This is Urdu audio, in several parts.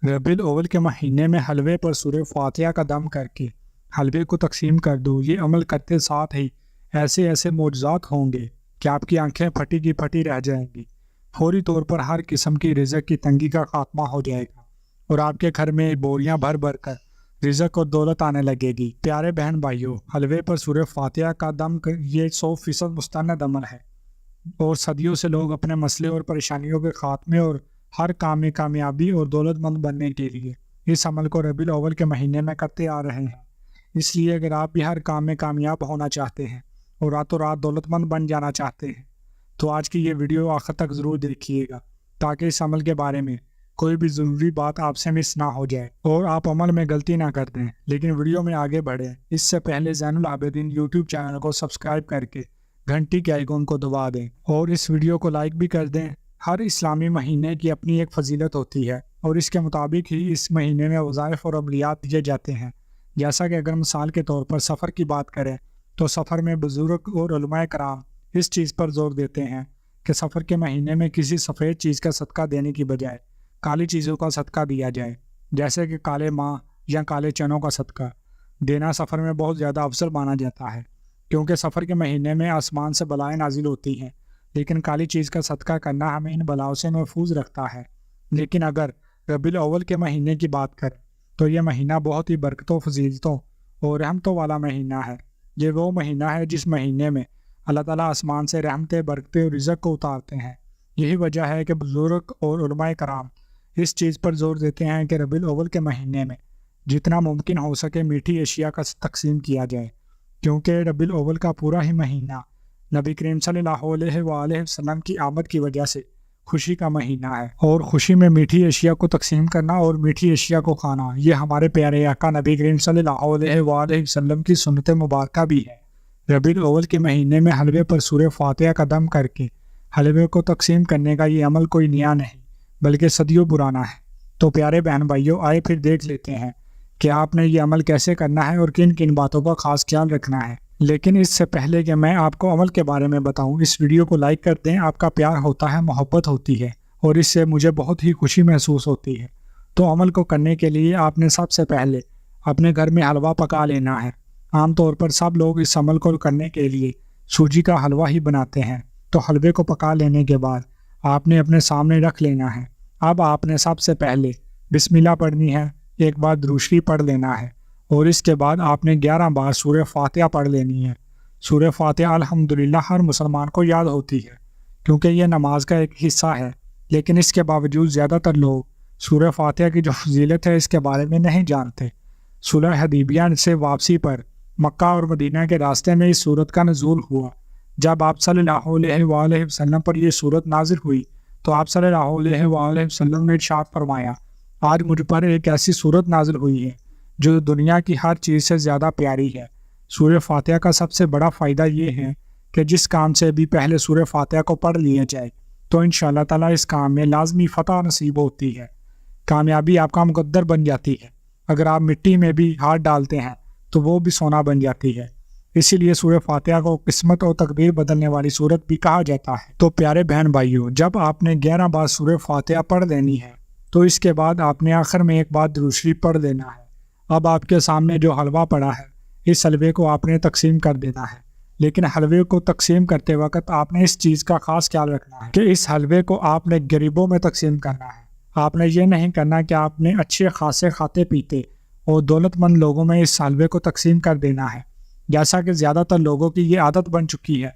ربیع الاول کے مہینے میں حلوے پر سورہ فاتحہ کا دم کر کے حلوے کو تقسیم کر دو۔ یہ عمل کرتے ساتھ ہی ایسے ایسے معجزات ہوں گے کہ آپ کی آنکھیں پھٹی کی پھٹی رہ جائیں گی۔ فوری طور پر ہر قسم کی رزق کی تنگی کا خاتمہ ہو جائے گا اور آپ کے گھر میں بوریاں بھر بھر کر رزق اور دولت آنے لگے گی۔ پیارے بہن بھائیوں، حلوے پر سورہ فاتحہ کا دم یہ 100% مستند عمل ہے اور صدیوں سے لوگ اپنے مسئلے اور پریشانیوں کے خاتمے اور ہر کام میں کامیابی اور دولت مند بننے کے لیے اس عمل کو ربیع الاول کے مہینے میں کرتے آ رہے ہیں۔ اس لیے اگر آپ بھی ہر کام میں کامیاب ہونا چاہتے ہیں اور راتوں رات دولت مند بن جانا چاہتے ہیں تو آج کی یہ ویڈیو آخر تک ضرور دیکھیے گا تاکہ اس عمل کے بارے میں کوئی بھی ضروری بات آپ سے مس نہ ہو جائے اور آپ عمل میں غلطی نہ کر دیں۔ لیکن ویڈیو میں آگے بڑھیں اس سے پہلے زین العابدین یوٹیوب چینل کو سبسکرائب کر کے گھنٹی کے آئیکن کو دبا دیں اور اس ویڈیو کو لائک بھی کر دیں۔ ہر اسلامی مہینے کی اپنی ایک فضیلت ہوتی ہے اور اس کے مطابق ہی اس مہینے میں وظائف اور عملیات دیے جاتے ہیں۔ جیسا کہ اگر مثال کے طور پر سفر کی بات کریں تو سفر میں بزرگ اور علماء کرام اس چیز پر زور دیتے ہیں کہ سفر کے مہینے میں کسی سفید چیز کا صدقہ دینے کی بجائے کالی چیزوں کا صدقہ دیا جائے، جیسے کہ کالے ماہ یا کالے چنوں کا صدقہ دینا سفر میں بہت زیادہ افضل مانا جاتا ہے، کیونکہ سفر کے مہینے میں آسمان سے بلائیں نازل ہوتی ہیں، لیکن کالی چیز کا صدقہ کرنا ہمیں ان بلاؤں سے محفوظ رکھتا ہے۔ لیکن اگر ربیع الاول کے مہینے کی بات کریں تو یہ مہینہ بہت ہی برکتوں، فضیلتوں اور رحمتوں والا مہینہ ہے۔ یہ وہ مہینہ ہے جس مہینے میں اللہ تعالیٰ آسمان سے رحمتیں، برکتیں اور رزق کو اتارتے ہیں۔ یہی وجہ ہے کہ بزرگ اور علماء کرام اس چیز پر زور دیتے ہیں کہ ربیع الاول کے مہینے میں جتنا ممکن ہو سکے میٹھی اشیاء کا تقسیم کیا جائے، کیونکہ ربیع الاول کا پورا ہی مہینہ نبی کریم صلی اللہ علیہ وآلہ وسلم کی آمد کی وجہ سے خوشی کا مہینہ ہے، اور خوشی میں میٹھی اشیاء کو تقسیم کرنا اور میٹھی اشیاء کو کھانا یہ ہمارے پیارے آقا نبی کریم صلی اللہ علیہ وآلہ وسلم کی سنت مبارکہ بھی ہے۔ ربیع الاول کے مہینے میں حلوے پر سورہ فاتحہ کا دم کر کے حلوے کو تقسیم کرنے کا یہ عمل کوئی نیا نہیں بلکہ صدیوں پرانا ہے۔ تو پیارے بہن بھائیوں، آئے پھر دیکھ لیتے ہیں کہ آپ نے یہ عمل کیسے کرنا ہے اور کن کن باتوں کا خاص خیال رکھنا ہے۔ لیکن اس سے پہلے کہ میں آپ کو عمل کے بارے میں بتاؤں، اس ویڈیو کو لائک کر دیں۔ آپ کا پیار ہوتا ہے، محبت ہوتی ہے اور اس سے مجھے بہت ہی خوشی محسوس ہوتی ہے۔ تو عمل کو کرنے کے لیے آپ نے سب سے پہلے اپنے گھر میں حلوہ پکا لینا ہے۔ عام طور پر سب لوگ اس عمل کو کرنے کے لیے سوجی کا حلوہ ہی بناتے ہیں۔ تو حلوے کو پکا لینے کے بعد آپ نے اپنے سامنے رکھ لینا ہے۔ اب آپ نے سب سے پہلے بسم اللہ پڑھنی ہے، ایک بار درود شریف پڑھ لینا ہے اور اس کے بعد آپ نے 11 بار سورہ فاتحہ پڑھ لینی ہے۔ سورہ فاتحہ الحمدللہ ہر مسلمان کو یاد ہوتی ہے کیونکہ یہ نماز کا ایک حصہ ہے، لیکن اس کے باوجود زیادہ تر لوگ سورہ فاتحہ کی جو فضیلت ہے اس کے بارے میں نہیں جانتے۔ صلح حدیبیہ سے واپسی پر مکہ اور مدینہ کے راستے میں اس سورت کا نزول ہوا۔ جب آپ صلی اللہ علیہ وآلہ وسلم پر یہ سورت نازل ہوئی تو آپ صلی اللہ علیہ وآلہ وسلم نے ارشاد فرمایا، آج مجھ پر ایک ایسی سورت نازل ہوئی ہے جو دنیا کی ہر چیز سے زیادہ پیاری ہے۔ سورہ فاتحہ کا سب سے بڑا فائدہ یہ ہے کہ جس کام سے بھی پہلے سورہ فاتحہ کو پڑھ لیا جائے تو انشاءاللہ تعالیٰ اس کام میں لازمی فتح نصیب ہوتی ہے، کامیابی آپ کا مقدر بن جاتی ہے۔ اگر آپ مٹی میں بھی ہاتھ ڈالتے ہیں تو وہ بھی سونا بن جاتی ہے۔ اسی لیے سورہ فاتحہ کو قسمت اور تقدیر بدلنے والی سورت بھی کہا جاتا ہے۔ تو پیارے بہن بھائیوں، جب آپ نے 11 بار سورہ فاتحہ پڑھ لینی ہے تو اس کے بعد آپ نے آخر میں ایک بار درود شریف پڑھ لینا ہے۔ اب آپ کے سامنے جو حلوہ پڑا ہے اس حلوے کو آپ نے تقسیم کر دینا ہے، لیکن حلوے کو تقسیم کرتے وقت آپ نے اس چیز کا خاص خیال رکھنا ہے کہ اس حلوے کو آپ نے غریبوں میں تقسیم کرنا ہے۔ آپ نے یہ نہیں کرنا کہ آپ نے اچھے خاصے کھاتے پیتے اور دولت مند لوگوں میں اس حلوے کو تقسیم کر دینا ہے، جیسا کہ زیادہ تر لوگوں کی یہ عادت بن چکی ہے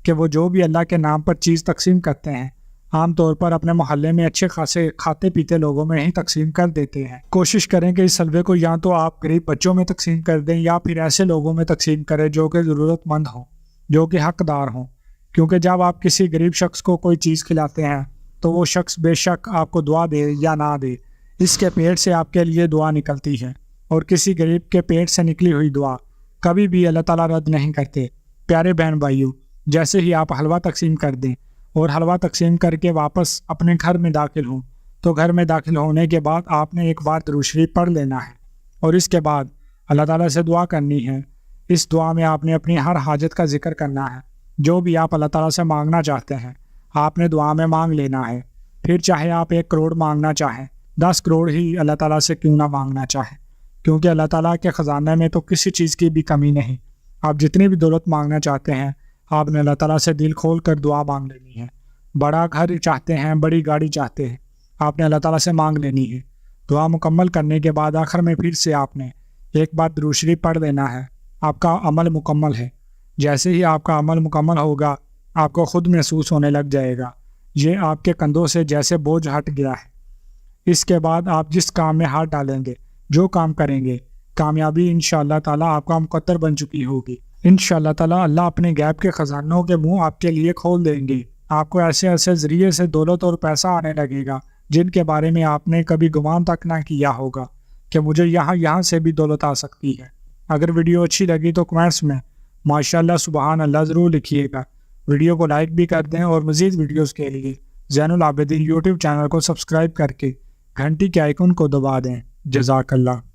کہ وہ جو بھی اللہ کے نام پر چیز تقسیم کرتے ہیں عام طور پر اپنے محلے میں اچھے خاصے کھاتے پیتے لوگوں میں ہی تقسیم کر دیتے ہیں۔ کوشش کریں کہ اس حلوے کو یا تو آپ غریب بچوں میں تقسیم کر دیں یا پھر ایسے لوگوں میں تقسیم کریں جو کہ ضرورت مند ہوں، جو کہ حقدار ہوں، کیونکہ جب آپ کسی غریب شخص کو کوئی چیز کھلاتے ہیں تو وہ شخص بے شک آپ کو دعا دے یا نہ دے، اس کے پیٹ سے آپ کے لیے دعا نکلتی ہے، اور کسی غریب کے پیٹ سے نکلی ہوئی دعا کبھی بھی اللہ تعالیٰ رد نہیں کرتے۔ پیارے بہن بھائیوں، جیسے ہی آپ حلوہ تقسیم کر دیں اور حلوہ تقسیم کر کے واپس اپنے گھر میں داخل ہوں تو گھر میں داخل ہونے کے بعد آپ نے ایک بار درود شریف پڑھ لینا ہے اور اس کے بعد اللہ تعالیٰ سے دعا کرنی ہے۔ اس دعا میں آپ نے اپنی ہر حاجت کا ذکر کرنا ہے، جو بھی آپ اللہ تعالیٰ سے مانگنا چاہتے ہیں آپ نے دعا میں مانگ لینا ہے۔ پھر چاہے آپ 1 کروڑ مانگنا چاہیں 10 کروڑ ہی اللہ تعالیٰ سے کیوں نہ مانگنا چاہیں، کیونکہ اللہ تعالیٰ کے خزانے میں تو کسی چیز کی بھی کمی نہیں۔ آپ جتنی بھی دولت مانگنا چاہتے ہیں آپ نے اللہ تعالیٰ سے دل کھول کر دعا مانگ لینی ہے۔ بڑا گھر چاہتے ہیں، بڑی گاڑی چاہتے ہیں، آپ نے اللہ تعالیٰ سے مانگ لینی ہے۔ دعا مکمل کرنے کے بعد آخر میں پھر سے آپ نے ایک بار درود شریف پڑھ لینا ہے۔ آپ کا عمل مکمل ہے۔ جیسے ہی آپ کا عمل مکمل ہوگا آپ کو خود محسوس ہونے لگ جائے گا یہ آپ کے کندھوں سے جیسے بوجھ ہٹ گیا ہے۔ اس کے بعد آپ جس کام میں ہاتھ ڈالیں گے، جو کام کریں گے، کامیابی انشاءاللہ تعالیٰ آپ کا مقدر بن چکی ہوگی۔ انشاءاللہ تعالیٰ اللہ اپنے غیب کے خزانوں کے منہ آپ کے لیے کھول دیں گے۔ آپ کو ایسے ایسے ذریعے سے دولت اور پیسہ آنے لگے گا جن کے بارے میں آپ نے کبھی گمان تک نہ کیا ہوگا کہ مجھے یہاں سے بھی دولت آ سکتی ہے۔ اگر ویڈیو اچھی لگی تو کمنٹس میں ماشاءاللہ سبحان اللہ ضرور لکھیے گا۔ ویڈیو کو لائک بھی کر دیں اور مزید ویڈیوز کے لیے زین العابدین یوٹیوب چینل کو سبسکرائب کر کے گھنٹی کے آئیکن کو دبا دیں۔ جزاک اللہ۔